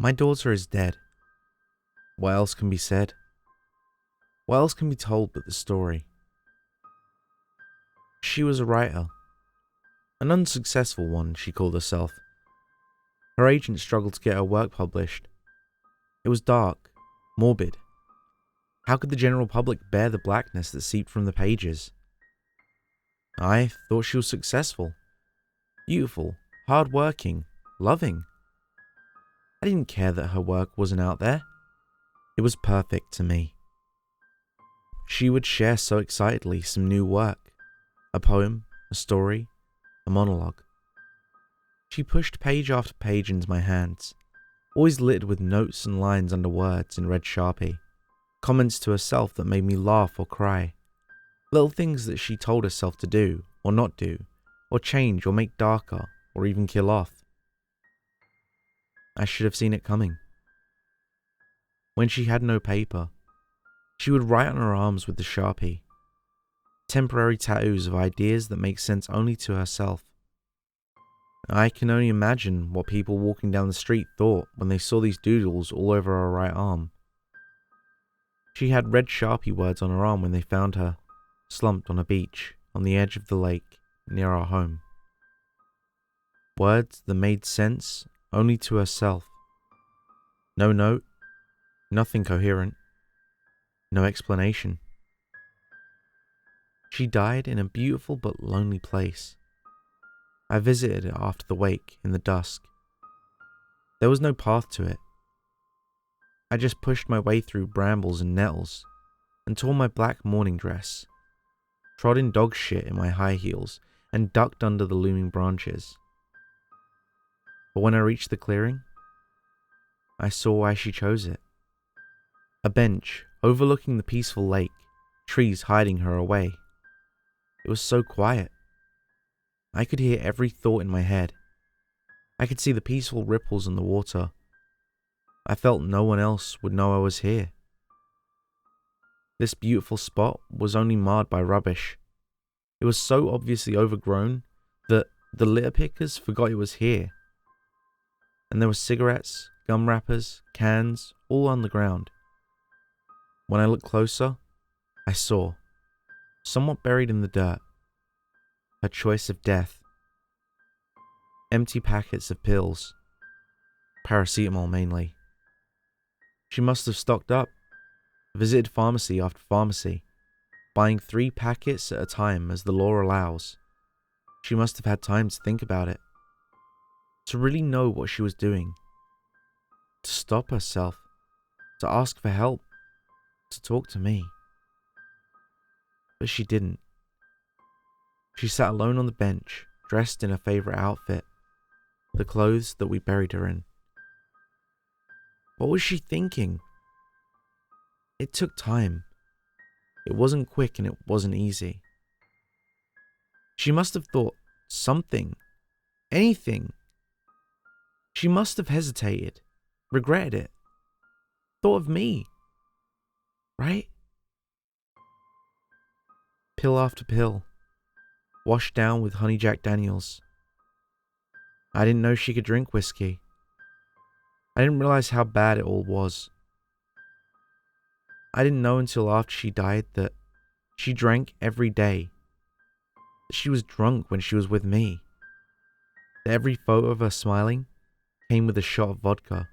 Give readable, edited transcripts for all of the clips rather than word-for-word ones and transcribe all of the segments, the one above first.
My daughter is dead. What else can be said? What else can be told but the story? She was a writer. An unsuccessful one, she called herself. Her agent struggled to get her work published. It was dark, morbid. How could the general public bear the blackness that seeped from the pages? I thought she was successful, beautiful, hard-working, loving. I didn't care that her work wasn't out there. It was perfect to me. She would share so excitedly some new work, a poem, a story, a monologue. She pushed page after page into my hands, always littered with notes and lines under words in red Sharpie, comments to herself that made me laugh or cry, little things that she told herself to do or not do, or change or make darker or even kill off. I should have seen it coming. When she had no paper, she would write on her arms with the Sharpie, temporary tattoos of ideas that make sense only to herself. I can only imagine what people walking down the street thought when they saw these doodles all over her right arm. She had red Sharpie words on her arm when they found her, slumped on a beach on the edge of the lake near our home. Words that made sense only to herself. No note, nothing coherent, no explanation. She died in a beautiful but lonely place. I visited it after the wake in the dusk. There was no path to it. I just pushed my way through brambles and nettles and tore my black morning dress, trod in dog shit in my high heels and ducked under the looming branches. But when I reached the clearing, I saw why she chose it. A bench overlooking the peaceful lake, trees hiding her away. It was so quiet. I could hear every thought in my head. I could see the peaceful ripples in the water. I felt no one else would know I was here. This beautiful spot was only marred by rubbish. It was so obviously overgrown that the litter pickers forgot it was here. And there were cigarettes, gum wrappers, cans, all on the ground. When I looked closer, I saw, somewhat buried in the dirt, her choice of death. Empty packets of pills, paracetamol mainly. She must have stocked up, visited pharmacy after pharmacy, buying 3 packets at a time as the law allows. She must have had time to think about it, to really know what she was doing, to stop herself, to ask for help, to talk to me. But she didn't. She sat alone on the bench, dressed in her favorite outfit, the clothes that we buried her in. What was she thinking? It took time. It wasn't quick and it wasn't easy. She must have thought something, anything. She must have hesitated, regretted it, thought of me, right? Pill after pill, washed down with honey Jack Daniels. I didn't know she could drink whiskey. I didn't realize how bad it all was. I didn't know until after she died that she drank every day, that she was drunk when she was with me, that every photo of her smiling came with a shot of vodka,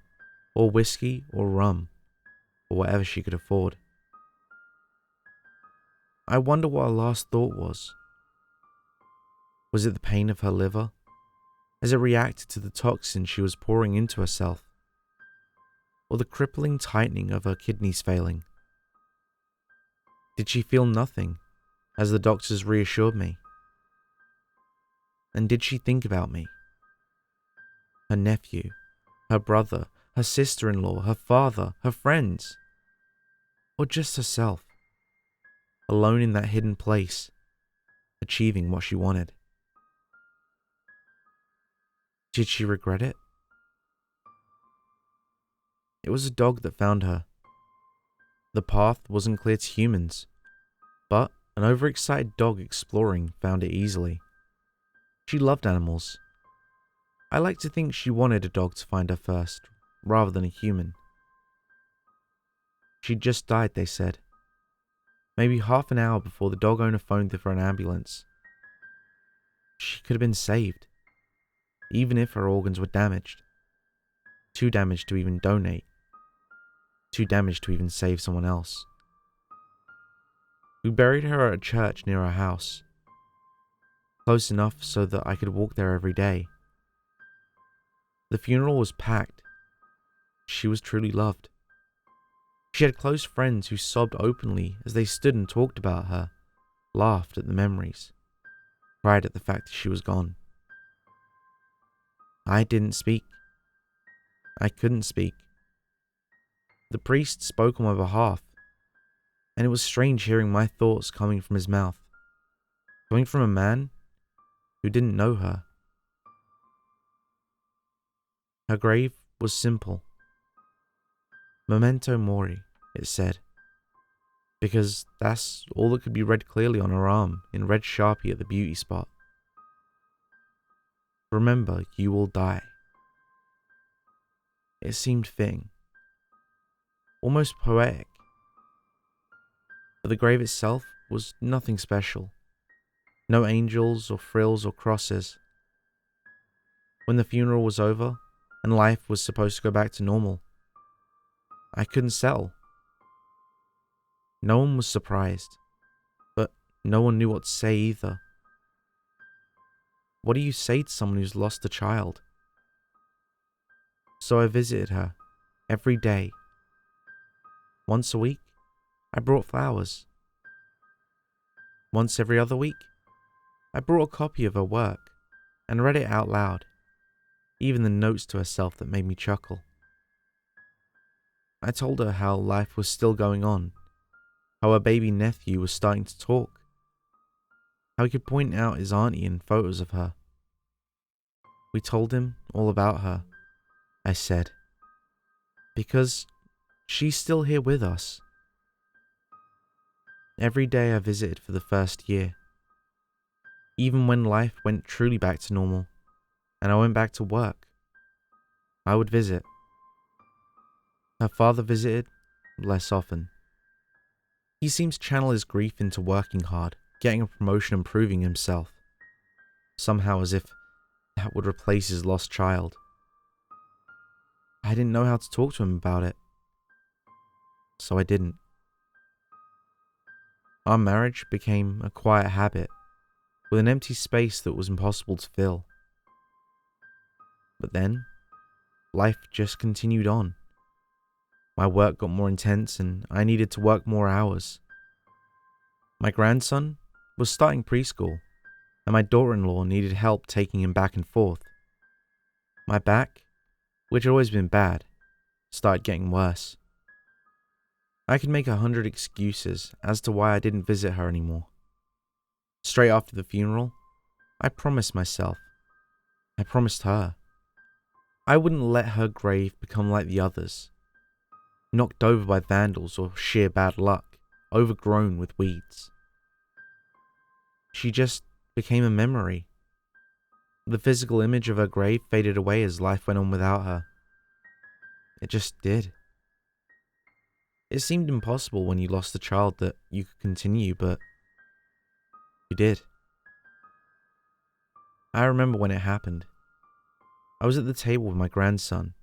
or whiskey, or rum, or whatever she could afford. I wonder what her last thought was. Was it the pain of her liver, as it reacted to the toxin she was pouring into herself, or the crippling tightening of her kidneys failing? Did she feel nothing, as the doctors reassured me? And did she think about me? Her nephew, her brother, her sister-in-law, her father, her friends? Or just herself, alone in that hidden place, achieving what she wanted? Did she regret it? It was a dog that found her. The path wasn't clear to humans, but an overexcited dog exploring found it easily. She loved animals. I like to think she wanted a dog to find her first, rather than a human. She'd just died, they said. Maybe half an hour before the dog owner phoned for an ambulance. She could have been saved, even if her organs were damaged. Too damaged to even donate. Too damaged to even save someone else. We buried her at a church near our house. Close enough so that I could walk there every day. The funeral was packed. She was truly loved. She had close friends who sobbed openly as they stood and talked about her, laughed at the memories, cried at the fact that she was gone. I didn't speak. I couldn't speak. The priest spoke on my behalf, and it was strange hearing my thoughts coming from his mouth, coming from a man who didn't know her. Her grave was simple. Memento mori, it said, because that's all that could be read clearly on her arm in red Sharpie at the beauty spot. Remember, you will die. It seemed fitting, almost poetic. But the grave itself was nothing special. No angels or frills or crosses. When the funeral was over and life was supposed to go back to normal, I couldn't settle. No one was surprised, but no one knew what to say either. What do you say to someone who's lost a child? So I visited her every day. Once a week, I brought flowers. Once every other week, I brought a copy of her work and read it out loud, even the notes to herself that made me chuckle. I told her how life was still going on, how her baby nephew was starting to talk, how he could point out his auntie in photos of her. We told him all about her, I said, because she's still here with us. Every day I visited for the first year, even when life went truly back to normal and I went back to work, I would visit. Her father visited less often. He seems to channel his grief into working hard, getting a promotion and proving himself, somehow as if that would replace his lost child. I didn't know how to talk to him about it, so I didn't. Our marriage became a quiet habit, with an empty space that was impossible to fill. But then, life just continued on. My work got more intense and I needed to work more hours. My grandson was starting preschool, and my daughter-in-law needed help taking him back and forth. My back, which had always been bad, started getting worse. I could make 100 excuses as to why I didn't visit her anymore. Straight after the funeral, I promised myself, I promised her, I wouldn't let her grave become like the others, knocked over by vandals or sheer bad luck, overgrown with weeds. She just became a memory. The physical image of her grave faded away as life went on without her. It just did. It seemed impossible when you lost a child that you could continue, but you did. I remember when it happened. I was at the table with my grandson,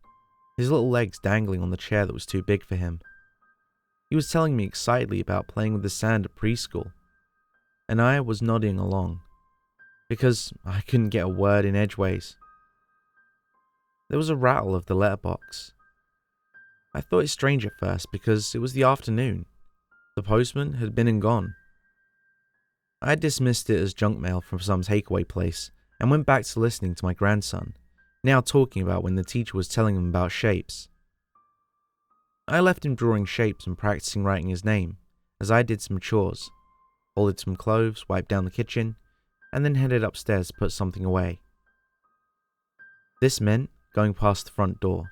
his little legs dangling on the chair that was too big for him. He was telling me excitedly about playing with the sand at preschool, and I was nodding along, because I couldn't get a word in edgeways. There was a rattle of the letterbox. I thought it strange at first because it was the afternoon. The postman had been and gone. I dismissed it as junk mail from some takeaway place and went back to listening to my grandson, now talking about when the teacher was telling him about shapes. I left him drawing shapes and practicing writing his name as I did some chores, folded some clothes, wiped down the kitchen, and then headed upstairs to put something away. This meant going past the front door.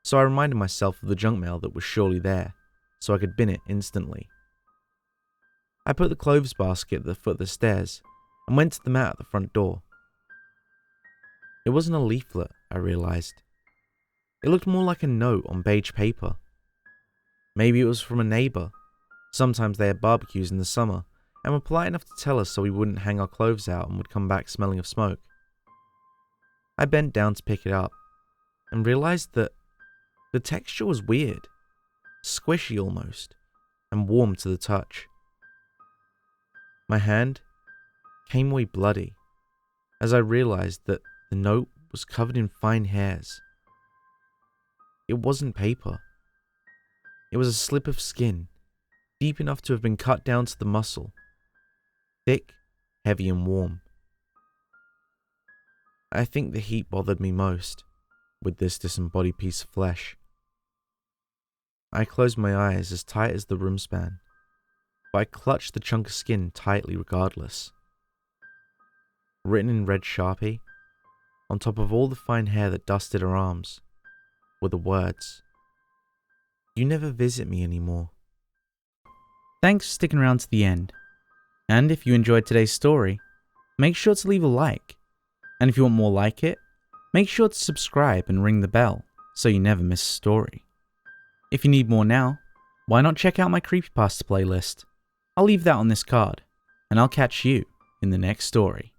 So I reminded myself of the junk mail that was surely there, so I could bin it instantly. I put the clothes basket at the foot of the stairs and went to the mat at the front door. It wasn't a leaflet, I realized. It looked more like a note on beige paper. Maybe it was from a neighbor. Sometimes they had barbecues in the summer and were polite enough to tell us so we wouldn't hang our clothes out and would come back smelling of smoke. I bent down to pick it up and realized that the texture was weird, squishy almost, and warm to the touch. My hand came away bloody as I realized that the note was covered in fine hairs. It wasn't paper. It was a slip of skin, deep enough to have been cut down to the muscle, thick, heavy and warm. I think the heat bothered me most, with this disembodied piece of flesh. I closed my eyes as tight as the room span, but I clutched the chunk of skin tightly regardless. Written in red Sharpie, on top of all the fine hair that dusted her arms, were the words, "You never visit me anymore." Thanks for sticking around to the end. And if you enjoyed today's story, make sure to leave a like. And if you want more like it, make sure to subscribe and ring the bell so you never miss a story. If you need more now, why not check out my Creepypasta playlist? I'll leave that on this card, and I'll catch you in the next story.